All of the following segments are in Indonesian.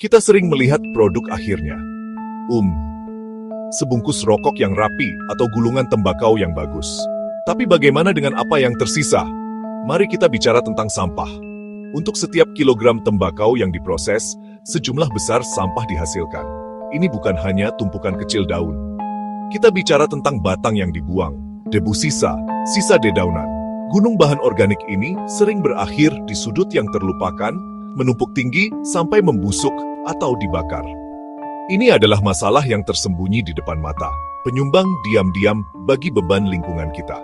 Kita sering melihat produk akhirnya. Sebungkus rokok yang rapi atau gulungan tembakau yang bagus. Tapi bagaimana dengan apa yang tersisa? Mari kita bicara tentang sampah. Untuk setiap kilogram tembakau yang diproses, sejumlah besar sampah dihasilkan. Ini bukan hanya tumpukan kecil daun. Kita bicara tentang batang yang dibuang, debu sisa dedaunan. Gunung bahan organik ini sering berakhir di sudut yang terlupakan, menumpuk tinggi sampai membusuk atau dibakar. Ini adalah masalah yang tersembunyi di depan mata, penyumbang diam-diam bagi beban lingkungan kita.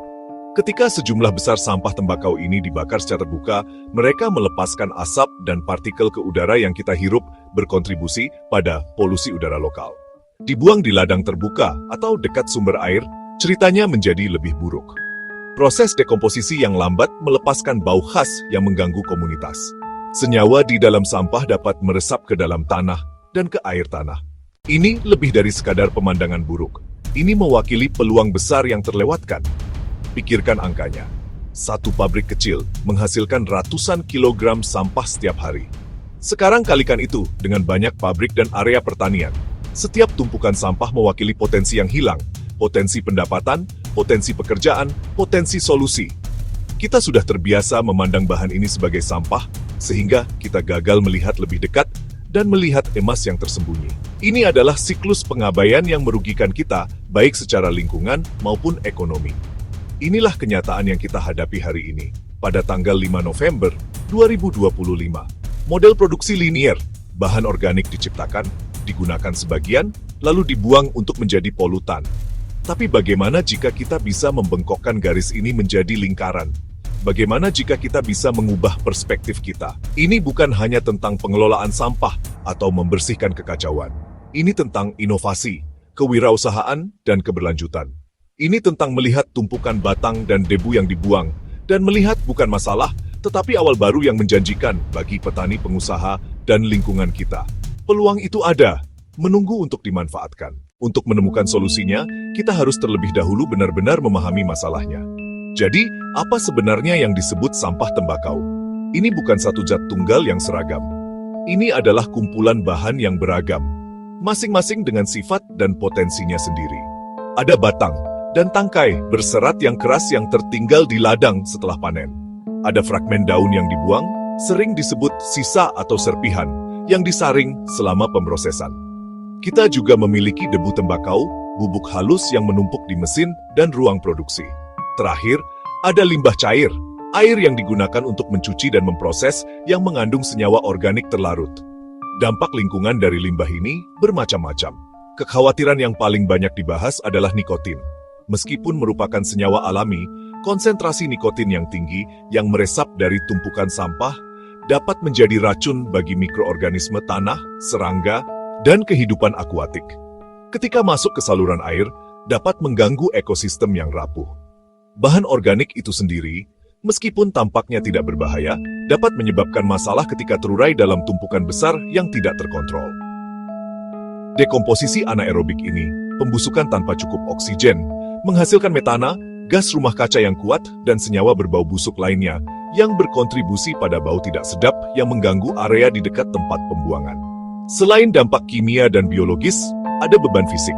Ketika sejumlah besar sampah tembakau ini dibakar secara terbuka, mereka melepaskan asap dan partikel ke udara yang kita hirup, berkontribusi pada polusi udara lokal. Dibuang di ladang terbuka atau dekat sumber air, ceritanya menjadi lebih buruk. Proses dekomposisi yang lambat melepaskan bau khas yang mengganggu komunitas. Senyawa di dalam sampah dapat meresap ke dalam tanah dan ke air tanah. Ini lebih dari sekadar pemandangan buruk. Ini mewakili peluang besar yang terlewatkan. Pikirkan angkanya. Satu pabrik kecil menghasilkan ratusan kilogram sampah setiap hari. Sekarang kalikan itu dengan banyak pabrik dan area pertanian. Setiap tumpukan sampah mewakili potensi yang hilang, potensi pendapatan, potensi pekerjaan, potensi solusi. Kita sudah terbiasa memandang bahan ini sebagai sampah, sehingga kita gagal melihat lebih dekat dan melihat emas yang tersembunyi. Ini adalah siklus pengabaian yang merugikan kita, baik secara lingkungan maupun ekonomi. Inilah kenyataan yang kita hadapi hari ini, pada tanggal 5 November 2025. Model produksi linier, bahan organik diciptakan, digunakan sebagian, lalu dibuang untuk menjadi polutan. Tapi bagaimana jika kita bisa membengkokkan garis ini menjadi lingkaran? Bagaimana jika kita bisa mengubah perspektif kita? Ini bukan hanya tentang pengelolaan sampah atau membersihkan kekacauan. Ini tentang inovasi, kewirausahaan, dan keberlanjutan. Ini tentang melihat tumpukan batang dan debu yang dibuang, dan melihat bukan masalah, tetapi awal baru yang menjanjikan bagi petani pengusaha dan lingkungan kita. Peluang itu ada, menunggu untuk dimanfaatkan. Untuk menemukan solusinya, kita harus terlebih dahulu benar-benar memahami masalahnya. Jadi, apa sebenarnya yang disebut sampah tembakau? Ini bukan satu zat tunggal yang seragam. Ini adalah kumpulan bahan yang beragam, masing-masing dengan sifat dan potensinya sendiri. Ada batang dan tangkai berserat yang keras yang tertinggal di ladang setelah panen. Ada fragmen daun yang dibuang, sering disebut sisa atau serpihan, yang disaring selama pemrosesan. Kita juga memiliki debu tembakau, bubuk halus yang menumpuk di mesin dan ruang produksi. Terakhir, ada limbah cair, air yang digunakan untuk mencuci dan memproses yang mengandung senyawa organik terlarut. Dampak lingkungan dari limbah ini bermacam-macam. Kekhawatiran yang paling banyak dibahas adalah nikotin. Meskipun merupakan senyawa alami, konsentrasi nikotin yang tinggi yang meresap dari tumpukan sampah dapat menjadi racun bagi mikroorganisme tanah, serangga, dan kehidupan akuatik. Ketika masuk ke saluran air, dapat mengganggu ekosistem yang rapuh. Bahan organik itu sendiri, meskipun tampaknya tidak berbahaya, dapat menyebabkan masalah ketika terurai dalam tumpukan besar yang tidak terkontrol. Dekomposisi anaerobik ini, pembusukan tanpa cukup oksigen, menghasilkan metana, gas rumah kaca yang kuat, dan senyawa berbau busuk lainnya yang berkontribusi pada bau tidak sedap yang mengganggu area di dekat tempat pembuangan. Selain dampak kimia dan biologis, ada beban fisik.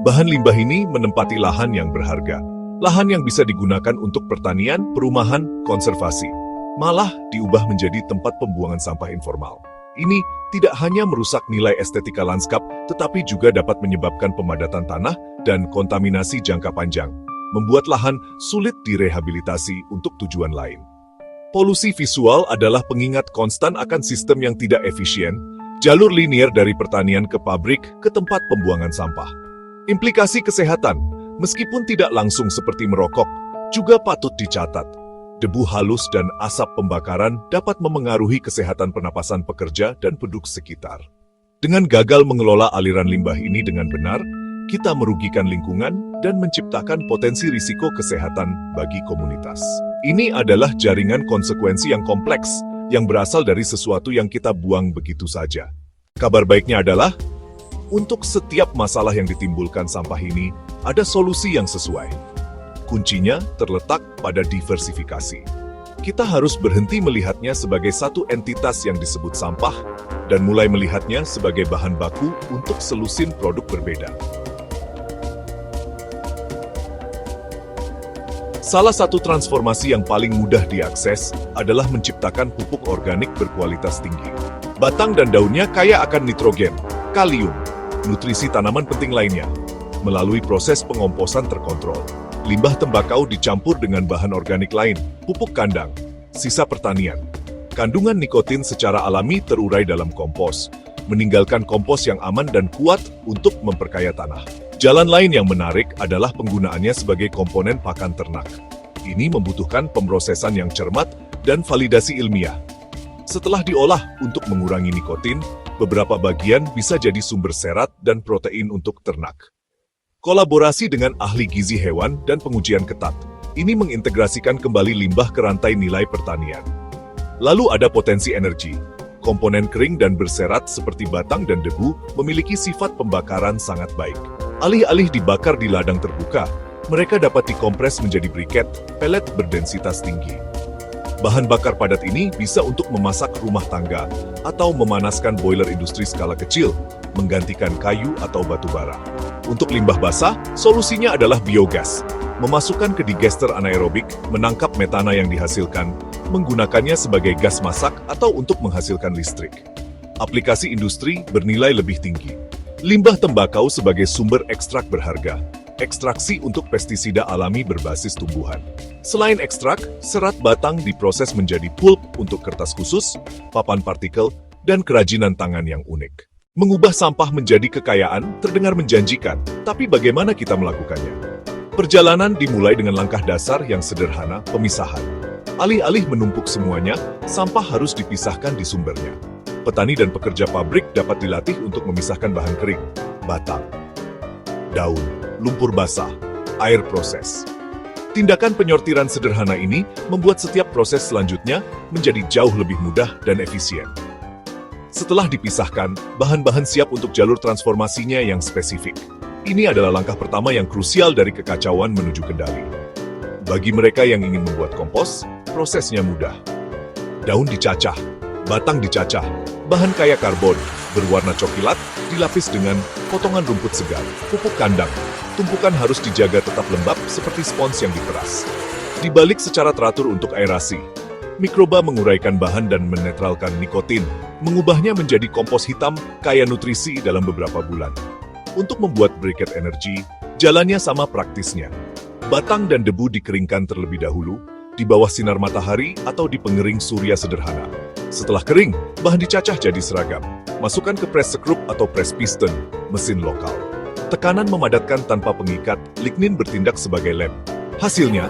Bahan limbah ini menempati lahan yang berharga. Lahan yang bisa digunakan untuk pertanian, perumahan, konservasi. Malah diubah menjadi tempat pembuangan sampah informal. Ini tidak hanya merusak nilai estetika lanskap, tetapi juga dapat menyebabkan pemadatan tanah dan kontaminasi jangka panjang. Membuat lahan sulit direhabilitasi untuk tujuan lain. Polusi visual adalah pengingat konstan akan sistem yang tidak efisien, jalur linier dari pertanian ke pabrik ke tempat pembuangan sampah. Implikasi kesehatan, meskipun tidak langsung seperti merokok, juga patut dicatat. Debu halus dan asap pembakaran dapat memengaruhi kesehatan pernapasan pekerja dan penduduk sekitar. Dengan gagal mengelola aliran limbah ini dengan benar, kita merugikan lingkungan dan menciptakan potensi risiko kesehatan bagi komunitas. Ini adalah jaringan konsekuensi yang kompleks, yang berasal dari sesuatu yang kita buang begitu saja. Kabar baiknya adalah, untuk setiap masalah yang ditimbulkan sampah ini, ada solusi yang sesuai. Kuncinya terletak pada diversifikasi. kita harus berhenti melihatnya sebagai satu entitas yang disebut sampah dan mulai melihatnya sebagai bahan baku untuk selusin produk berbeda. Salah satu transformasi yang paling mudah diakses adalah menciptakan pupuk organik berkualitas tinggi. Batang dan daunnya kaya akan nitrogen, kalium, nutrisi tanaman penting lainnya. Melalui proses pengomposan terkontrol, limbah tembakau dicampur dengan bahan organik lain, pupuk kandang, sisa pertanian. Kandungan nikotin secara alami terurai dalam kompos, meninggalkan kompos yang aman dan kuat untuk memperkaya tanah. Jalan lain yang menarik adalah penggunaannya sebagai komponen pakan ternak. Ini membutuhkan pemrosesan yang cermat dan validasi ilmiah. Setelah diolah untuk mengurangi nikotin, beberapa bagian bisa jadi sumber serat dan protein untuk ternak. Kolaborasi dengan ahli gizi hewan dan pengujian ketat, ini mengintegrasikan kembali limbah ke rantai nilai pertanian. Lalu ada potensi energi. Komponen kering dan berserat seperti batang dan debu memiliki sifat pembakaran sangat baik. Alih-alih dibakar di ladang terbuka, mereka dapat dikompres menjadi briket, pelet berdensitas tinggi. Bahan bakar padat ini bisa untuk memasak rumah tangga atau memanaskan boiler industri skala kecil, menggantikan kayu atau batu bara. Untuk limbah basah, solusinya adalah biogas. Memasukkan ke digester anaerobik, menangkap metana yang dihasilkan, menggunakannya sebagai gas masak atau untuk menghasilkan listrik. Aplikasi industri bernilai lebih tinggi. Limbah tembakau sebagai sumber ekstrak berharga. Ekstraksi untuk pestisida alami berbasis tumbuhan. Selain ekstrak, serat batang diproses menjadi pulp untuk kertas khusus, papan partikel, dan kerajinan tangan yang unik. Mengubah sampah menjadi kekayaan terdengar menjanjikan, tapi bagaimana kita melakukannya? Perjalanan dimulai dengan langkah dasar yang sederhana, pemisahan. Alih-alih menumpuk semuanya, sampah harus dipisahkan di sumbernya. Petani dan pekerja pabrik dapat dilatih untuk memisahkan bahan kering, batang, daun, lumpur basah, air proses. Tindakan penyortiran sederhana ini membuat setiap proses selanjutnya menjadi jauh lebih mudah dan efisien. Setelah dipisahkan, bahan-bahan siap untuk jalur transformasinya yang spesifik. Ini adalah langkah pertama yang krusial dari kekacauan menuju kendali. Bagi mereka yang ingin membuat kompos, prosesnya mudah. Daun dicacah, batang dicacah, bahan kaya karbon, berwarna coklat, dilapis dengan potongan rumput segar, pupuk kandang. Tumpukan harus dijaga tetap lembab seperti spons yang diperas. Dibalik secara teratur untuk aerasi. Mikroba menguraikan bahan dan menetralkan nikotin, mengubahnya menjadi kompos hitam kaya nutrisi dalam beberapa bulan. Untuk membuat briket energi, jalannya sama praktisnya. Batang dan debu dikeringkan terlebih dahulu, di bawah sinar matahari atau di pengering surya sederhana. Setelah kering, bahan dicacah jadi seragam. Masukkan ke press sekrup atau press piston, mesin lokal. Tekanan memadatkan tanpa pengikat, lignin bertindak sebagai lem. Hasilnya,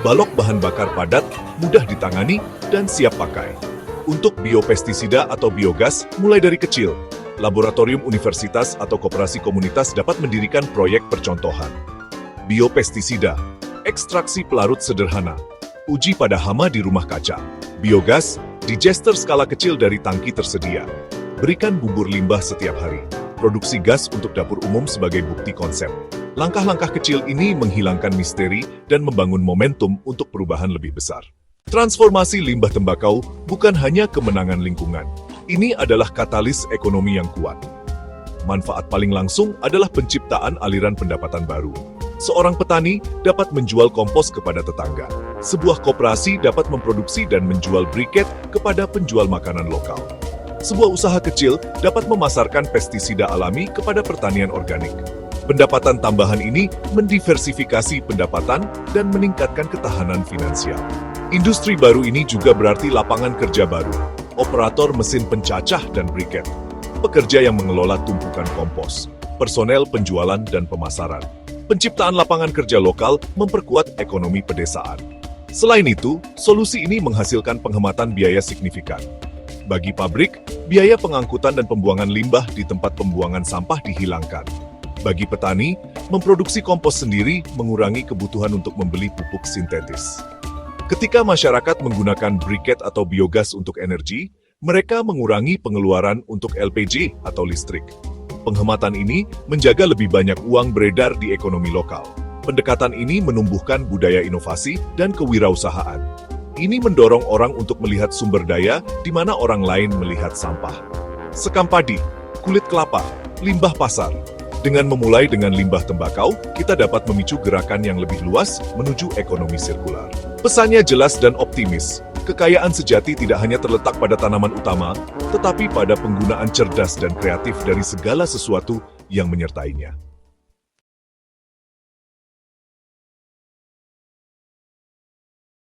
balok bahan bakar padat, mudah ditangani, dan siap pakai. Untuk biopestisida atau biogas, mulai dari kecil, laboratorium universitas atau koperasi komunitas dapat mendirikan proyek percontohan. Biopestisida, ekstraksi pelarut sederhana, uji pada hama di rumah kaca. Biogas, digester skala kecil dari tangki tersedia. Berikan bubur limbah setiap hari. Produksi gas untuk dapur umum sebagai bukti konsep. Langkah-langkah kecil ini menghilangkan misteri dan membangun momentum untuk perubahan lebih besar. Transformasi limbah tembakau bukan hanya kemenangan lingkungan. Ini adalah katalis ekonomi yang kuat. Manfaat paling langsung adalah penciptaan aliran pendapatan baru. Seorang petani dapat menjual kompos kepada tetangga. Sebuah koperasi dapat memproduksi dan menjual briket kepada penjual makanan lokal. Sebuah usaha kecil dapat memasarkan pestisida alami kepada pertanian organik. Pendapatan tambahan ini mendiversifikasi pendapatan dan meningkatkan ketahanan finansial. Industri baru ini juga berarti lapangan kerja baru, operator mesin pencacah dan briket, pekerja yang mengelola tumpukan kompos, personel penjualan dan pemasaran. Penciptaan lapangan kerja lokal memperkuat ekonomi pedesaan. Selain itu, solusi ini menghasilkan penghematan biaya signifikan. Bagi pabrik, biaya pengangkutan dan pembuangan limbah di tempat pembuangan sampah dihilangkan. Bagi petani, memproduksi kompos sendiri mengurangi kebutuhan untuk membeli pupuk sintetis. Ketika masyarakat menggunakan briket atau biogas untuk energi, mereka mengurangi pengeluaran untuk LPG atau listrik. Penghematan ini menjaga lebih banyak uang beredar di ekonomi lokal. Pendekatan ini menumbuhkan budaya inovasi dan kewirausahaan. Ini mendorong orang untuk melihat sumber daya di mana orang lain melihat sampah. Sekam padi, kulit kelapa, limbah pasar. Dengan memulai dengan limbah tembakau, kita dapat memicu gerakan yang lebih luas menuju ekonomi sirkular. Pesannya jelas dan optimis. Kekayaan sejati tidak hanya terletak pada tanaman utama, tetapi pada penggunaan cerdas dan kreatif dari segala sesuatu yang menyertainya.